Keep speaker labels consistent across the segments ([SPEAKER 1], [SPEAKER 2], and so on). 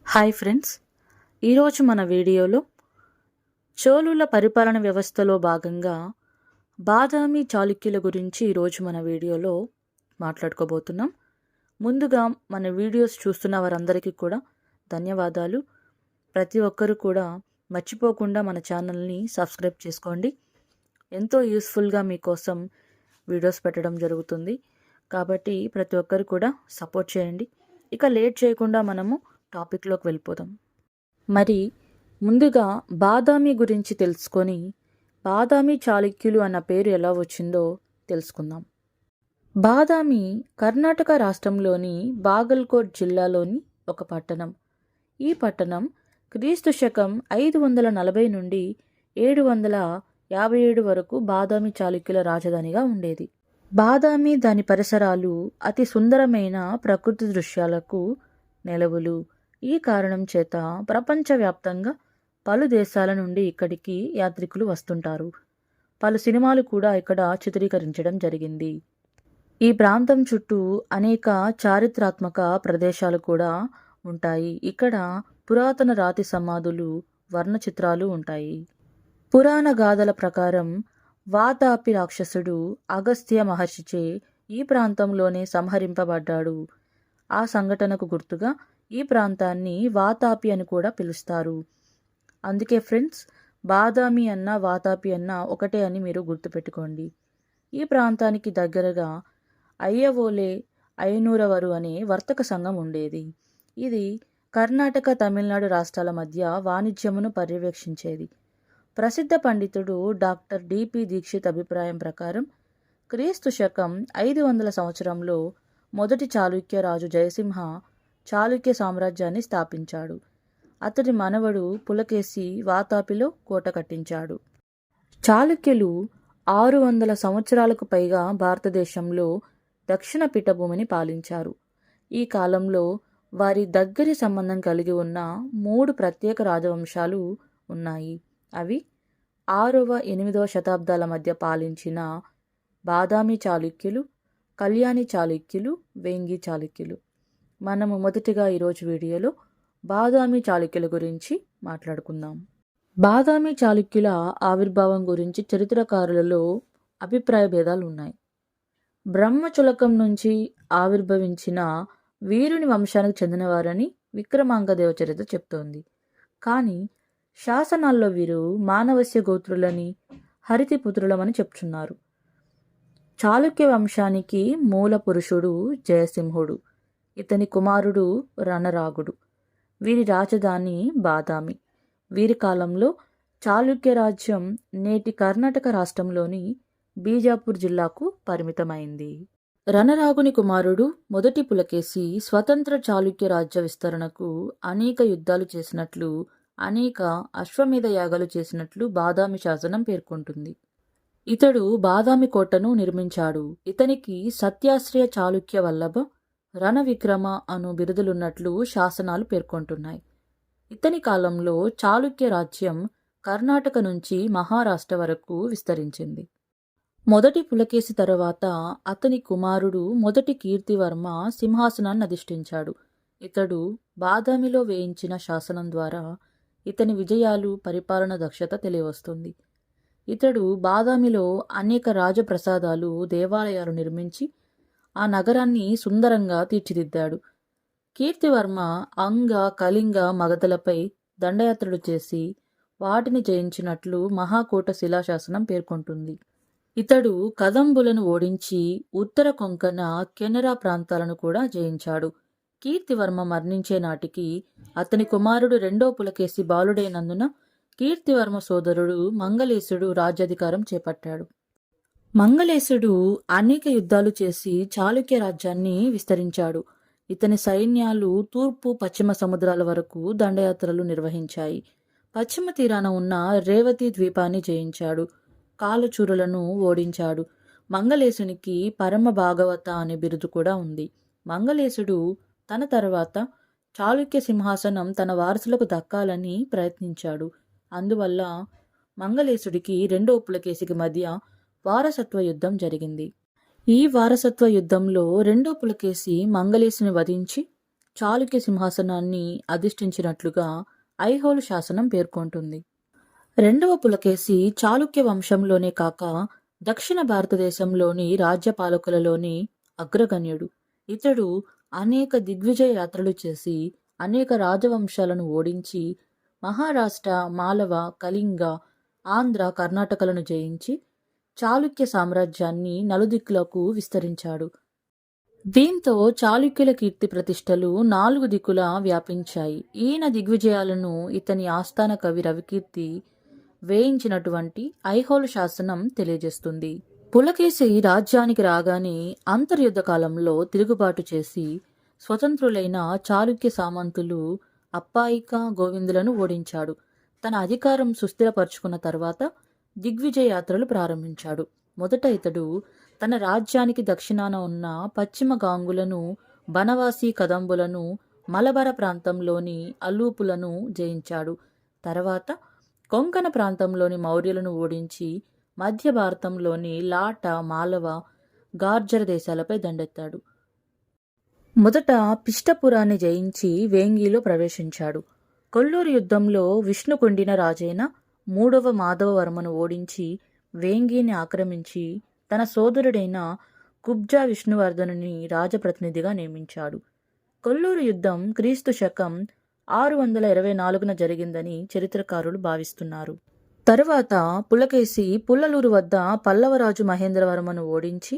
[SPEAKER 1] Hi friends, ఈరోజు మన వీడియోలో చోళుల పరిపాలన వ్యవస్థలో భాగంగా బాదామి చాళుక్యుల గురించి ఈరోజు మన వీడియోలో మాట్లాడుకోబోతున్నాం. ముందుగా మన వీడియోస్ చూస్తున్న వారందరికీ కూడా ధన్యవాదాలు. ప్రతి ఒక్కరు కూడా మర్చిపోకుండా మన ఛానల్ని సబ్స్క్రైబ్ చేసుకోండి. ఎంతో యూస్ఫుల్గా మీకోసం వీడియోస్ పెట్టడం జరుగుతుంది కాబట్టి ప్రతి ఒక్కరు కూడా సపోర్ట్ చేయండి. ఇక లేట్ చేయకుండా మనము టాపిక్లోకి వెళ్ళిపోదాం. మరి ముందుగా బాదామి గురించి తెలుసుకొని బాదామి చాళుక్యులు అన్న పేరు ఎలా వచ్చిందో తెలుసుకుందాం. బాదామి కర్ణాటక రాష్ట్రంలోని బాగల్కోట్ జిల్లాలోని ఒక పట్టణం. ఈ పట్టణం క్రీస్తు శకం 540 నుండి 757 వరకు బాదామి చాళుక్యుల రాజధానిగా ఉండేది. బాదామి దాని పరిసరాలు అతి సుందరమైన ప్రకృతి దృశ్యాలకు నెలవులు. ఈ కారణం చేత ప్రపంచవ్యాప్తంగా పలు దేశాల నుండి ఇక్కడికి యాత్రికులు వస్తుంటారు. పలు సినిమాలు కూడా ఇక్కడ చిత్రీకరించడం జరిగింది. ఈ ప్రాంతం చుట్టూ అనేక చారిత్రాత్మక ప్రదేశాలు కూడా ఉంటాయి. ఇక్కడ పురాతన రాతి సమాధులు, వర్ణ చిత్రాలు ఉంటాయి. పురాణ గాథల ప్రకారం వాతాపి రాక్షసుడు అగస్త్య మహర్షిచే ఈ ప్రాంతంలోనే సంహరింపబడ్డాడు. ఆ సంఘటనకు గుర్తుగా ఈ ప్రాంతాన్ని వాతాపి అని కూడా పిలుస్తారు. అందుకే ఫ్రెండ్స్, బాదామి అన్న వాతాపి అన్న ఒకటే అని మీరు గుర్తుపెట్టుకోండి. ఈ ప్రాంతానికి దగ్గరగా అయ్యవోలే ఐనూరవరు అనే వర్తక సంఘం ఉండేది. ఇది కర్ణాటక, తమిళనాడు రాష్ట్రాల మధ్య వాణిజ్యమును పర్యవేక్షించేది. ప్రసిద్ధ పండితుడు డాక్టర్ డిపి దీక్షిత్ అభిప్రాయం ప్రకారం క్రీస్తు శకం 500 సంవత్సరంలో మొదటి చాళుక్య రాజు జయసింహ చాళుక్య సామ్రాజ్యాన్ని స్థాపించాడు. అతడి మనవడు పులకేశి వాతాపిలో కోట కట్టించాడు. చాళుక్యులు 600 సంవత్సరాలకు పైగా భారతదేశంలో దక్షిణ పీఠభూమిని పాలించారు. ఈ కాలంలో వారి దగ్గరి సంబంధం కలిగి ఉన్న 3 ప్రత్యేక రాజవంశాలు ఉన్నాయి. అవి 6వ, 8వ శతాబ్దాల మధ్య పాలించిన బాదామి చాళుక్యులు, కళ్యాణి చాళుక్యులు, వేంగి చాళుక్యులు. మనము మొదటిగా ఈరోజు వీడియోలో బాదామి చాళుక్యుల గురించి మాట్లాడుకుందాం. బాదామి చాళుక్యుల ఆవిర్భావం గురించి చరిత్రకారులలో అభిప్రాయ భేదాలు ఉన్నాయి. బ్రహ్మచులకం నుంచి ఆవిర్భవించిన వీరుని వంశానికి చెందినవారని విక్రమాంగదేవ చరిత్ర చెప్తోంది. కానీ శాసనాల్లో వీరు మానవస్య గోత్రులని, హరితి పుత్రులమని చెప్తున్నారు. చాళుక్య వంశానికి మూల పురుషుడు జయసింహుడు. ఇతని కుమారుడు రణరాగుడు. వీరి రాజధాని బాదామి. వీరి కాలంలో చాళుక్య రాజ్యం నేటి కర్ణాటక రాష్ట్రంలోని బీజాపూర్ జిల్లాకు పరిమితమైంది. రణరాగుని కుమారుడు మొదటి పులకేశి స్వతంత్ర చాళుక్య రాజ్య విస్తరణకు అనేక యుద్ధాలు చేసినట్లు, అనేక అశ్వమేధ యాగాలు చేసినట్లు బాదామి శాసనం పేర్కొంటుంది. ఇతడు బాదామి కోటను నిర్మించాడు. ఇతనికి సత్యాశ్రయ చాళుక్య వల్లభ, రణవిక్రమ అను బిరుదులున్నట్లు శాసనాలు పేర్కొంటున్నాయి. ఇతని కాలంలో చాళుక్య రాజ్యం కర్ణాటక నుంచి మహారాష్ట్ర వరకు విస్తరించింది. మొదటి పులకేశి తరువాత అతని కుమారుడు మొదటి కీర్తివర్మ సింహాసనాన్ని అధిష్ఠించాడు. ఇతడు బాదామిలో వేయించిన శాసనం ద్వారా ఇతని విజయాలు, పరిపాలన దక్షత తెలియవస్తుంది. ఇతడు బాదామిలో అనేక రాజప్రసాదాలు, దేవాలయాలు నిర్మించి ఆ నగరాన్ని సుందరంగా తీర్చిదిద్దాడు. కీర్తివర్మ అంగ, కళింగ, మగధలపై దండయాత్రలు చేసి వాటిని జయించినట్లు మహాకూట శిలాశాసనం పేర్కొంటుంది. ఇతడు కదంబులను ఓడించి ఉత్తర కొంకణ, కెనరా ప్రాంతాలను కూడా జయించాడు. కీర్తివర్మ మరణించే నాటికి అతని కుమారుడు రెండో పులకేశి బాలుడైనందున కీర్తివర్మ సోదరుడు మంగళేశుడు రాజ్యాధికారం చేపట్టాడు. మంగళేశుడు అనేక యుద్ధాలు చేసి చాళుక్య రాజ్యాన్ని విస్తరించాడు. ఇతని సైన్యాలు తూర్పు, పశ్చిమ సముద్రాల వరకు దండయాత్రలు నిర్వహించాయి. పశ్చిమ తీరాన ఉన్న రేవతి ద్వీపాన్ని జయించాడు. కాలచూరులను ఓడించాడు. మంగళేశునికి పరమ భాగవత అనే బిరుదు కూడా ఉంది. మంగళేశుడు తన తర్వాత చాళుక్య సింహాసనం తన వారసులకు దక్కాలని ప్రయత్నించాడు. అందువల్ల మంగళేశుడికి రెండవ పులకేశికి మధ్య వారసత్వ యుద్ధం జరిగింది. ఈ వారసత్వ యుద్ధంలో రెండో పులకేశి మంగళేశుని వధించి చాళుక్య సింహాసనాన్ని అధిష్ఠించినట్లుగా ఐహోలు శాసనం పేర్కొంటుంది. రెండవ పులకేశి చాళుక్య వంశంలోనే కాక దక్షిణ భారతదేశంలోని రాజ్యపాలకులలోని అగ్రగణ్యుడు. ఇతడు అనేక దిగ్విజయ యాత్రలు చేసి అనేక రాజవంశాలను ఓడించి మహారాష్ట్ర, మాలవ, కళింగ, ఆంధ్ర, కర్ణాటకలను జయించి చాళుక్య సామ్రాజ్యాన్ని నలుదిక్కులకు విస్తరించాడు. దీంతో చాళుక్యుల కీర్తి ప్రతిష్టలు 4 దిక్కులా వ్యాపించాయి. ఈయన దిగ్విజయాలను ఇతని ఆస్థాన కవి రవికీర్తి వేయించినటువంటి ఐహోలు శాసనం తెలియజేస్తుంది. పులకేశి రాజ్యానికి రాగానే అంతర్యుద్ధ కాలంలో తిరుగుబాటు చేసి స్వతంత్రులైన చాళుక్య సామంతులు అప్పాయిక, గోవిందులను ఓడించాడు. తన అధికారం సుస్థిరపరుచుకున్న తర్వాత దిగ్విజయ యాత్రలు ప్రారంభించాడు. మొదట ఇతడు తన రాజ్యానికి దక్షిణాన ఉన్న పశ్చిమ గాంగులను, బనవాసి కదంబులను, మలబర ప్రాంతంలోని అలూపులను జయించాడు. తర్వాత కొంకణ ప్రాంతంలోని మౌర్యులను ఓడించి మధ్య భారతంలోని లాట, మాలవ, గార్జర దేశాలపై దండెత్తాడు. మొదట పిష్టపురాన్ని జయించి వేంగిలో ప్రవేశించాడు. కొల్లూరు యుద్ధంలో విష్ణుకుండిన రాజైన 3వ మాధవవర్మను ఓడించి వేంగిని ఆక్రమించి తన సోదరుడైన కుబ్జా విష్ణువర్ధనుని రాజప్రతినిధిగా నియమించాడు. కొల్లూరు యుద్ధం క్రీస్తు శకం 624న జరిగిందని చరిత్రకారులు భావిస్తున్నారు. తరువాత పులకేశి పుల్లలూరు వద్ద పల్లవరాజు మహేంద్రవర్మను ఓడించి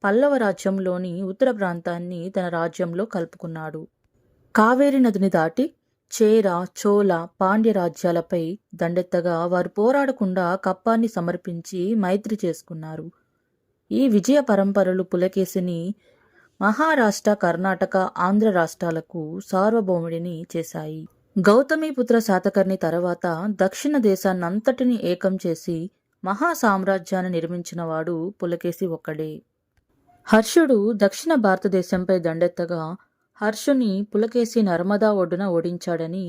[SPEAKER 1] పల్లవ రాజ్యంలోని ఉత్తర ప్రాంతాన్ని తన రాజ్యంలో కలుపుకున్నాడు. కావేరి నదిని దాటి చేర, చోళ, పాండ్య రాజ్యాలపై దండెత్తగా వారు పోరాడకుండా కప్పాన్ని సమర్పించి మైత్రి చేసుకున్నారు. ఈ విజయ పరంపరలు పులకేశిని మహారాష్ట్ర, కర్ణాటక, ఆంధ్ర రాష్ట్రాలకు సార్వభౌముడిని చేశాయి. గౌతమీపుత్ర శాతకర్ణి తర్వాత దక్షిణ దేశాన్నంతటిని ఏకం చేసి మహా సామ్రాజ్యాన్ని నిర్మించినవాడు పులకేశి ఒక్కడే. హర్షుడు దక్షిణ భారతదేశంపై దండెత్తగా హర్షుని పులకేశి నర్మదా ఒడ్డున ఓడించాడని,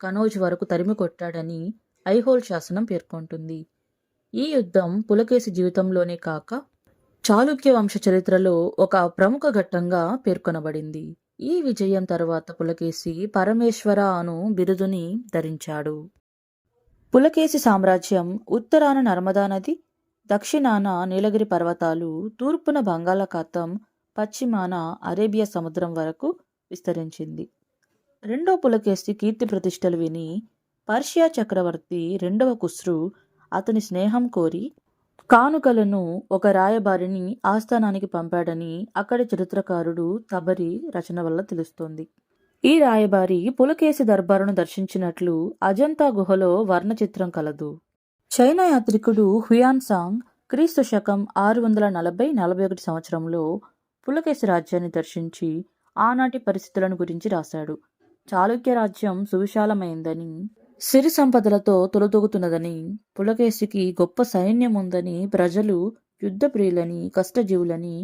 [SPEAKER 1] కనౌజ్ వరకు తరిమి కొట్టాడని ఐహోల్ శాసనం పేర్కొంటుంది. ఈ యుద్ధం పులకేశి జీవితంలోనే కాక చాళుక్య వంశ చరిత్రలో ఒక ప్రముఖ ఘట్టంగా పేర్కొనబడింది. ఈ విజయం తరువాత పులకేశి పరమేశ్వర అను బిరుదుని ధరించాడు. పులకేశి సామ్రాజ్యం ఉత్తరాన నర్మదా నది, దక్షిణాన నీలగిరి పర్వతాలు, తూర్పున బంగాళాఖాతం, పశ్చిమాన అరేబియా సముద్రం వరకు విస్తరించింది. రెండో పులకేశి కీర్తి ప్రతిష్టలు విని పర్షియా చక్రవర్తి 2వ ఖుస్రు అతని స్నేహం కోరి కానుకలను ఒక రాయబారిని ఆస్థానానికి పంపాడని అక్కడి చరిత్రకారుడు తబరి రచన వల్ల తెలుస్తోంది. ఈ రాయబారి పులకేశి దర్బారును దర్శించినట్లు అజంతా గుహలో వర్ణచిత్రం కలదు. చైనా యాత్రికుడు హుయాన్సాంగ్ క్రీస్తు శకం 640-41 సంవత్సరంలో పులకేశి రాజ్యాన్ని దర్శించి ఆనాటి పరిస్థితులను గురించి రాశాడు. చాళుక్య రాజ్యం సువిశాలమైందని, సిరి సంపదలతో తొలతూగుతున్నదని, పులకేశికి గొప్ప సైన్యం ఉందని, ప్రజలు యుద్ధప్రియులని, కష్టజీవులని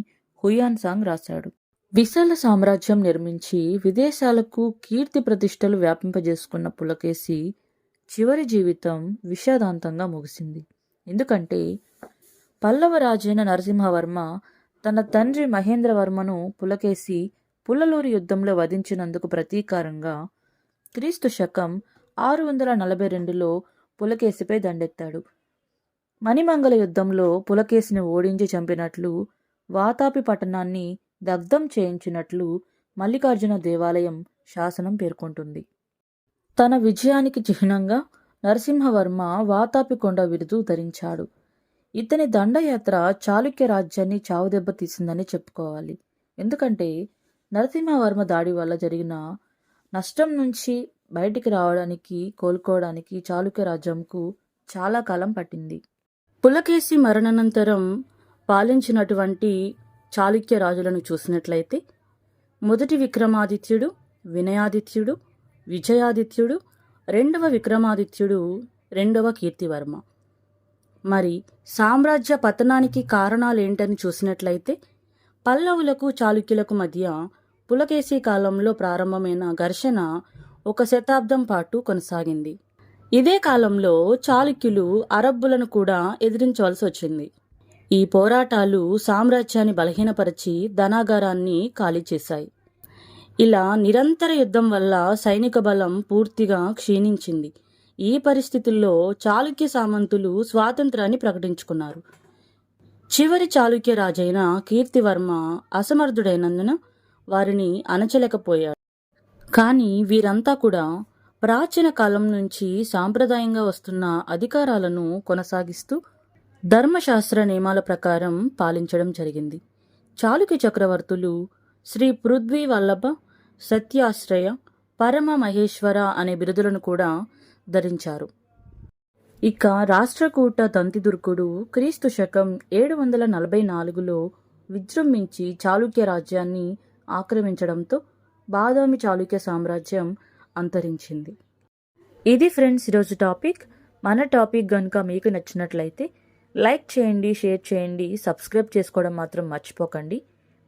[SPEAKER 1] హుయాన్సాంగ్ రాశాడు. విశాల సామ్రాజ్యం నిర్మించి విదేశాలకు కీర్తి ప్రతిష్టలు వ్యాపింపజేసుకున్న పులకేశి చివరి జీవితం విషాదాంతంగా ముగిసింది. ఎందుకంటే పల్లవ రాజైన నరసింహవర్మ తన తండ్రి మహేంద్రవర్మను పులకేశి పుల్లలూరు యుద్ధంలో వధించినందుకు ప్రతీకారంగా క్రీస్తు శకం 642లో పులకేశిపై దండెత్తాడు. మణిమంగళ యుద్ధంలో పులకేశిని ఓడించి చంపినట్లు, వాతాపి పట్టణాన్ని దగ్ధం చేయించినట్లు మల్లికార్జున దేవాలయం శాసనం పేర్కొంటుంది. తన విజయానికి చిహ్నంగా నరసింహవర్మ వాతాపి కొండ బిరుదు ధరించాడు. ఇతని దండయాత్ర చాళుక్య రాజ్యాన్ని చావుదెబ్బ తీసిందని చెప్పుకోవాలి. ఎందుకంటే నరసింహవర్మ దాడి వల్ల జరిగిన నష్టం నుంచి బయటికి రావడానికి, కోలుకోవడానికి చాళుక్య రాజ్యంకు చాలా కాలం పట్టింది. పులకేశి మరణానంతరం పాలించినటువంటి చాళుక్య రాజులను చూసినట్లయితే మొదటి విక్రమాదిత్యుడు, వినయాదిత్యుడు, విజయాదిత్యుడు, 2వ విక్రమాదిత్యుడు, 2వ కీర్తివర్మ. మరి సామ్రాజ్య పతనానికి కారణాలేంటని చూసినట్లయితే పల్లవులకు చాళుక్యులకు మధ్య పులకేశి కాలంలో ప్రారంభమైన ఘర్షణ 1 శతాబ్దం పాటు కొనసాగింది. ఇదే కాలంలో చాళుక్యులు అరబ్బులను కూడా ఎదిరించవలసి వచ్చింది. ఈ పోరాటాలు సామ్రాజ్యాన్ని బలహీనపరిచి ధనాగారాన్ని ఖాళీ చేశాయి. ఇలా నిరంతర యుద్ధం వల్ల సైనిక బలం పూర్తిగా క్షీణించింది. ఈ పరిస్థితుల్లో చాళుక్య సామంతులు స్వాతంత్రాన్ని ప్రకటించుకున్నారు. చివరి చాళుక్య రాజైన కీర్తివర్మ అసమర్థుడైనందున వారిని అణచలేకపోయాడు. కానీ వీరంతా కూడా ప్రాచీన కాలం నుంచి సాంప్రదాయంగా వస్తున్న అధికారాలను కొనసాగిస్తూ ధర్మశాస్త్ర నియమాల ప్రకారం పాలించడం జరిగింది. చాళుక్య చక్రవర్తులు శ్రీ పృథ్వీ వల్లభ, సత్యాశ్రయ, పరమ మహేశ్వర అనే బిరుదులను కూడా ధరించారు. ఇక రాష్ట్రకూట దంతిదుర్గుడు క్రీస్తు శకం 744లో విజృంభించి చాళుక్య రాజ్యాన్ని ఆక్రమించడంతో బాదామి చాళుక్య సామ్రాజ్యం అంతరించింది. ఇది ఫ్రెండ్స్ ఈరోజు టాపిక్. మన టాపిక్ కనుక మీకు నచ్చినట్లయితే లైక్ చేయండి, షేర్ చేయండి, సబ్స్క్రైబ్ చేసుకోవడం మాత్రం మర్చిపోకండి.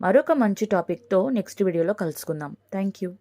[SPEAKER 1] మరొక మంచి టాపిక్తో నెక్స్ట్ వీడియోలో కలుసుకుందాం. Thank you.